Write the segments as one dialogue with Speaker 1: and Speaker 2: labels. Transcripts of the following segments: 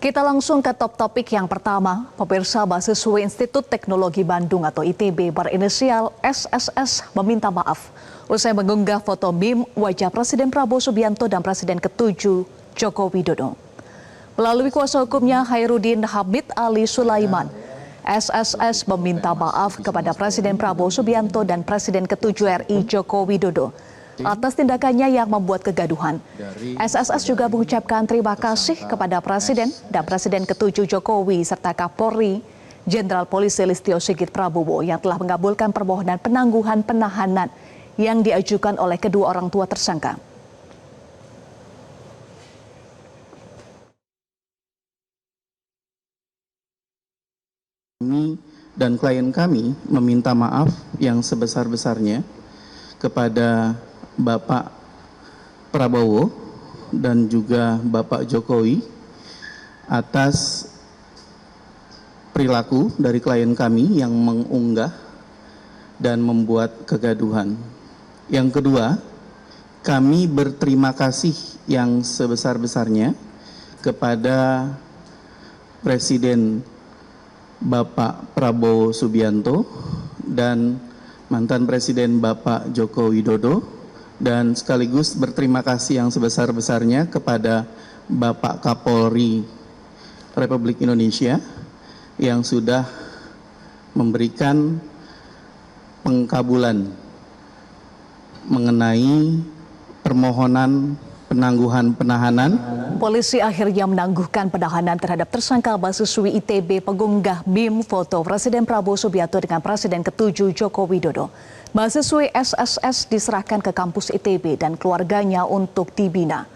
Speaker 1: Kita langsung ke top topik yang pertama. Pemirsa, mahasiswa Institut Teknologi Bandung atau ITB berinisial SSS meminta maaf usai mengunggah foto meme wajah Presiden Prabowo Subianto dan Presiden ke-7 Joko Widodo. Melalui kuasa hukumnya Hairudin Hamid Ali Sulaiman, SSS meminta maaf kepada Presiden Prabowo Subianto dan Presiden ke-7 RI Joko Widodo atas tindakannya yang membuat kegaduhan. SSS juga mengucapkan terima kasih kepada Presiden dan Presiden ke-7 Jokowi serta Kapolri Jenderal Polisi Listio Sigit Prabowo yang telah mengabulkan permohonan penangguhan penahanan yang diajukan oleh kedua orang tua tersangka.
Speaker 2: Kami dan klien kami meminta maaf yang sebesar-besarnya kepada Bapak Prabowo dan juga Bapak Jokowi atas perilaku dari klien kami yang mengunggah dan membuat kegaduhan. Yang kedua, kami berterima kasih yang sebesar-besarnya kepada Presiden Bapak Prabowo Subianto dan mantan Presiden Bapak Joko Widodo, dan sekaligus berterima kasih yang sebesar-besarnya kepada Bapak Kapolri Republik Indonesia yang sudah memberikan pengkabulan mengenai permohonan penangguhan penahanan.
Speaker 1: Polisi akhirnya menangguhkan penahanan terhadap tersangka mahasiswi ITB pengunggah meme foto Presiden Prabowo Subianto dengan Presiden ke-7 Joko Widodo. Mahasiswi SSS diserahkan ke kampus ITB dan keluarganya untuk dibina.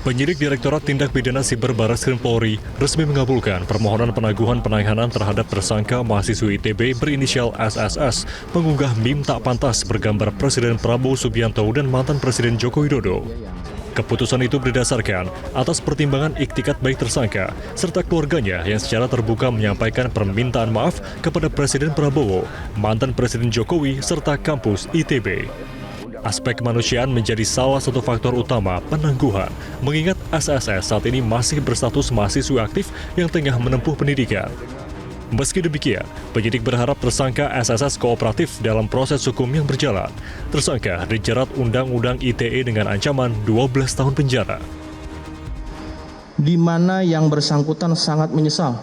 Speaker 3: Penyidik Direktorat Tindak Pidana Siber Barreskrim Polri resmi mengabulkan permohonan penangguhan penahanan terhadap tersangka mahasiswi ITB berinisial SSS mengunggah meme tak pantas bergambar Presiden Prabowo Subianto dan mantan Presiden Joko Widodo. Keputusan itu berdasarkan atas pertimbangan iktikat baik tersangka serta keluarganya yang secara terbuka menyampaikan permintaan maaf kepada Presiden Prabowo, mantan Presiden Jokowi serta kampus ITB. Aspek kemanusiaan menjadi salah satu faktor utama penangguhan, mengingat SSS saat ini masih berstatus mahasiswa aktif yang tengah menempuh pendidikan. Meski demikian, penyidik berharap tersangka SSS kooperatif dalam proses hukum yang berjalan. Tersangka dijerat Undang-Undang ITE dengan ancaman 12 tahun penjara.
Speaker 4: Di mana yang bersangkutan sangat menyesal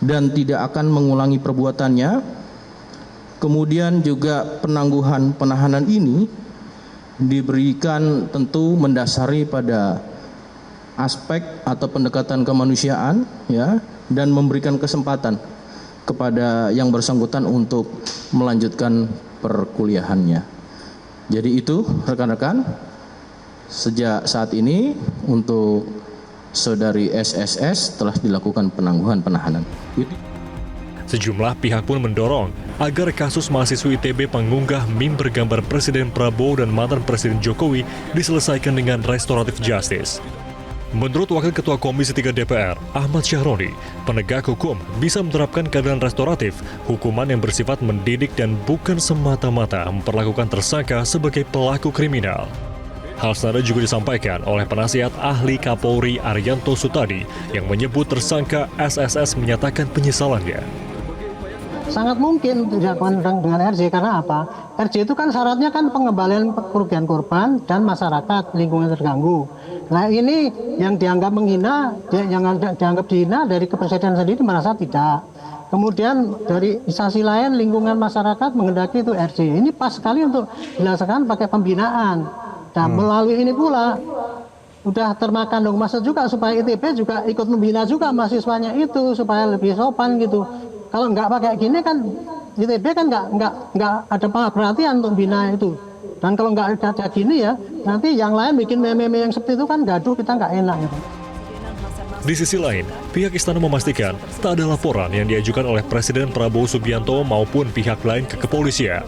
Speaker 4: dan tidak akan mengulangi perbuatannya. Kemudian juga penangguhan penahanan ini diberikan tentu mendasari pada aspek atau pendekatan kemanusiaan, ya, dan memberikan kesempatan kepada yang bersangkutan untuk melanjutkan perkuliahannya. Jadi itu rekan-rekan, sejak saat ini untuk saudari SSS telah dilakukan penangguhan penahanan.
Speaker 3: Sejumlah pihak pun mendorong agar kasus mahasiswa ITB pengunggah meme bergambar Presiden Prabowo dan mantan Presiden Jokowi diselesaikan dengan restoratif justice. Menurut Wakil Ketua Komisi 3 DPR, Ahmad Syahroni, penegak hukum bisa menerapkan keadilan restoratif, hukuman yang bersifat mendidik dan bukan semata-mata memperlakukan tersangka sebagai pelaku kriminal. Hal senada juga disampaikan oleh penasihat ahli Kapolri Arianto Sutadi yang menyebut tersangka SSS menyatakan penyesalannya.
Speaker 5: Sangat mungkin dilakukan dengan RJ karena apa? RJ itu kan syaratnya kan pengembalian kerugian korban dan masyarakat lingkungan terganggu. Nah ini yang dianggap menghina, yang dianggap dihina dari kepresiden sendiri merasa tidak. Kemudian dari instansi lain lingkungan masyarakat menghendaki itu RJ. Ini pas sekali untuk dilaksanakan pakai pembinaan. Dan melalui ini pula udah termakan dong masa juga supaya ITB juga ikut membina juga mahasiswanya itu supaya lebih sopan gitu. Kalau nggak pakai gini kan ITB kan nggak ada perhatian untuk bina itu. Dan kalau nggak ada gini ya nanti yang lain bikin meme-meme yang seperti itu kan gaduh, kita nggak enak gitu.
Speaker 3: Di sisi lain, pihak istana memastikan tak ada laporan yang diajukan oleh Presiden Prabowo Subianto maupun pihak lain ke kepolisian.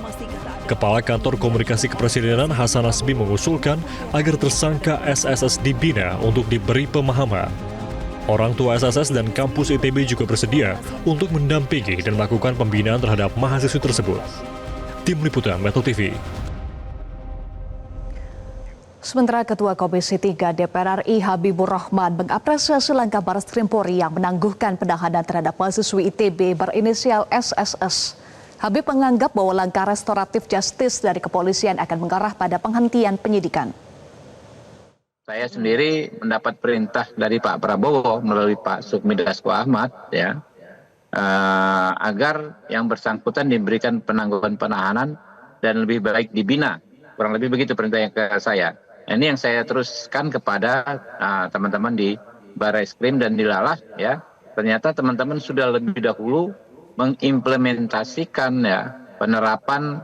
Speaker 3: Kepala Kantor Komunikasi Kepresidenan Hasan Nasbi mengusulkan agar tersangka SSS dibina untuk diberi pemahaman. Orang tua SSS dan kampus ITB juga bersedia untuk mendampingi dan melakukan pembinaan terhadap mahasiswa tersebut. Tim Liputan Metro TV.
Speaker 1: Sementara Ketua Komisi 3 DPR RI Habibur Rahman mengapresiasi langkah Baris Krim Polri yang menangguhkan penahanan terhadap mahasiswi ITB berinisial SSS. Habib menganggap bahwa langkah restoratif justice dari kepolisian akan mengarah pada penghentian penyidikan.
Speaker 6: Saya sendiri mendapat perintah dari Pak Prabowo melalui Pak Sukmi Dasko Ahmad ya, agar yang bersangkutan diberikan penangguhan penahanan dan lebih baik dibina. Kurang lebih begitu perintahnya ke saya. Ini yang saya teruskan kepada teman-teman di Barreskrim dan di Lalah ya. Ternyata teman-teman sudah lebih dahulu mengimplementasikan ya penerapan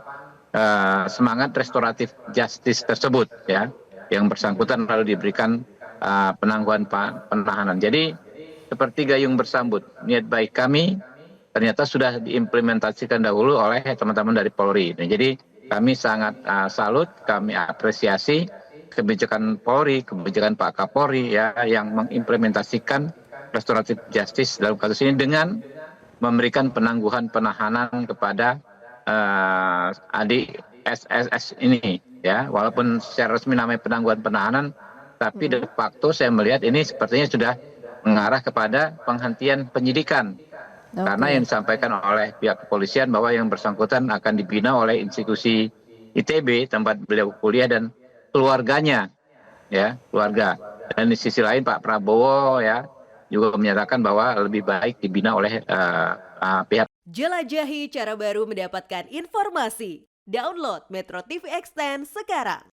Speaker 6: semangat restoratif justice tersebut ya. Yang bersangkutan lalu diberikan penangguhan penahanan. Jadi seperti gayung bersambut, niat baik kami ternyata sudah diimplementasikan dahulu oleh teman-teman dari Polri. Nah, jadi kami sangat salut, kami apresiasi kebijakan Polri, kebijakan Pak Kapolri ya yang mengimplementasikan restoratif justice dalam kasus ini dengan memberikan penangguhan penahanan kepada adik SSS ini ya, walaupun secara resmi namanya penangguhan penahanan, tapi de facto saya melihat ini sepertinya sudah mengarah kepada penghentian penyidikan. Karena yang disampaikan oleh pihak kepolisian bahwa yang bersangkutan akan dibina oleh institusi ITB tempat beliau kuliah dan keluarganya ya, keluarga. Dan di sisi lain Pak Prabowo ya juga menyatakan bahwa lebih baik dibina oleh pihak.
Speaker 7: Jelajahi cara baru mendapatkan informasi. Download Metro TV Extend sekarang.